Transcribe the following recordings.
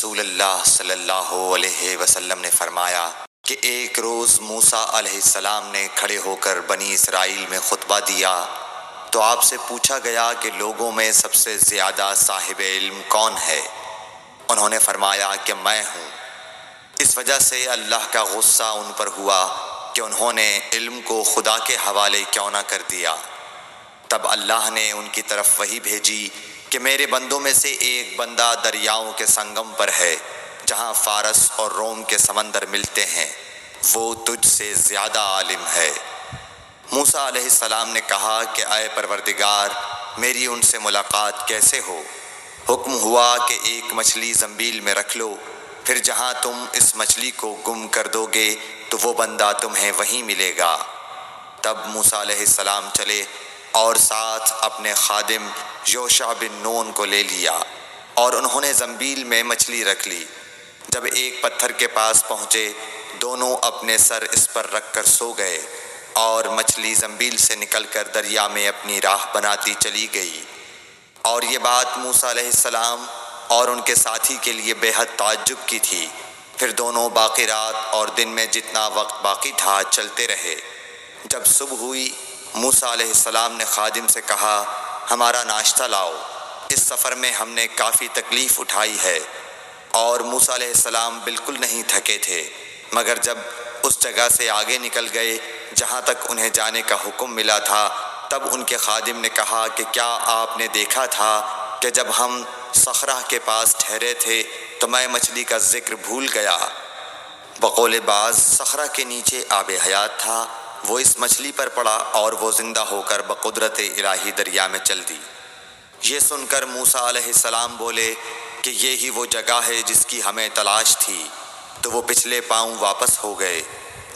رسول اللہ صلی اللہ علیہ وسلم نے فرمایا کہ ایک روز موسیٰ علیہ السلام نے کھڑے ہو کر بنی اسرائیل میں خطبہ دیا تو آپ سے پوچھا گیا کہ لوگوں میں سب سے زیادہ صاحب علم کون ہے؟ انہوں نے فرمایا کہ میں ہوں۔ اس وجہ سے اللہ کا غصہ ان پر ہوا کہ انہوں نے علم کو خدا کے حوالے کیوں نہ کر دیا۔ تب اللہ نے ان کی طرف وحی بھیجی کہ میرے بندوں میں سے ایک بندہ دریاؤں کے سنگم پر ہے جہاں فارس اور روم کے سمندر ملتے ہیں، وہ تجھ سے زیادہ عالم ہے۔ موسیٰ علیہ السلام نے کہا کہ اے پروردگار، میری ان سے ملاقات کیسے ہو؟ حکم ہوا کہ ایک مچھلی زنبیل میں رکھ لو، پھر جہاں تم اس مچھلی کو گم کر دو گے تو وہ بندہ تمہیں وہیں ملے گا۔ تب موسیٰ علیہ السلام چلے اور ساتھ اپنے خادم یوشع بن نون کو لے لیا، اور انہوں نے زنبیل میں مچھلی رکھ لی۔ جب ایک پتھر کے پاس پہنچے، دونوں اپنے سر اس پر رکھ کر سو گئے، اور مچھلی زنبیل سے نکل کر دریا میں اپنی راہ بناتی چلی گئی۔ اور یہ بات موسیٰ علیہ السلام اور ان کے ساتھی کے لیے بے حد تعجب کی تھی۔ پھر دونوں باقی رات اور دن میں جتنا وقت باقی تھا چلتے رہے۔ جب صبح ہوئی، موسیٰ علیہ السلام نے خادم سے کہا، ہمارا ناشتہ لاؤ، اس سفر میں ہم نے کافی تکلیف اٹھائی ہے۔ اور موسیٰ علیہ السلام بالکل نہیں تھکے تھے، مگر جب اس جگہ سے آگے نکل گئے جہاں تک انہیں جانے کا حکم ملا تھا، تب ان کے خادم نے کہا کہ کیا آپ نے دیکھا تھا کہ جب ہم صخرہ کے پاس ٹھہرے تھے تو میں مچھلی کا ذکر بھول گیا؟ بقول بعض صخرہ کے نیچے آب حیات تھا، وہ اس مچھلی پر پڑا اور وہ زندہ ہو کر بقدرت الہی دریا میں چل دی۔ یہ سن کر موسیٰ علیہ السلام بولے کہ یہ ہی وہ جگہ ہے جس کی ہمیں تلاش تھی، تو وہ پچھلے پاؤں واپس ہو گئے۔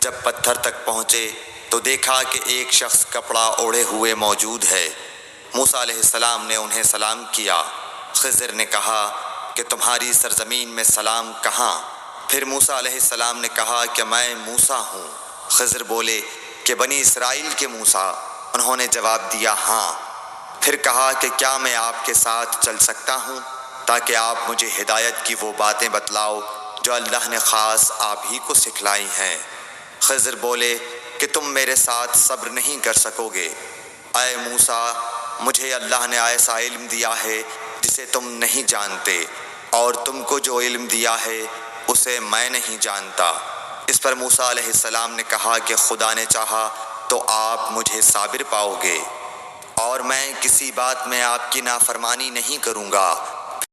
جب پتھر تک پہنچے تو دیکھا کہ ایک شخص کپڑا اوڑھے ہوئے موجود ہے۔ موسیٰ علیہ السلام نے انہیں سلام کیا۔ خضر نے کہا کہ تمہاری سرزمین میں سلام کہاں؟ پھر موسیٰ علیہ السلام نے کہا کہ میں موسیٰ ہوں۔ خضر بولے کہ بنی اسرائیل کے موسیٰ؟ انہوں نے جواب دیا ہاں۔ پھر کہا کہ کیا میں آپ کے ساتھ چل سکتا ہوں تاکہ آپ مجھے ہدایت کی وہ باتیں بتلاؤ جو اللہ نے خاص آپ ہی کو سکھلائی ہیں؟ خضر بولے کہ تم میرے ساتھ صبر نہیں کر سکو گے۔ اے موسیٰ، مجھے اللہ نے ایسا علم دیا ہے جسے تم نہیں جانتے، اور تم کو جو علم دیا ہے اسے میں نہیں جانتا۔ اس پر موسیٰ علیہ السلام نے کہا کہ خدا نے چاہا تو آپ مجھے صابر پاؤ گے، اور میں کسی بات میں آپ کی نافرمانی نہیں کروں گا۔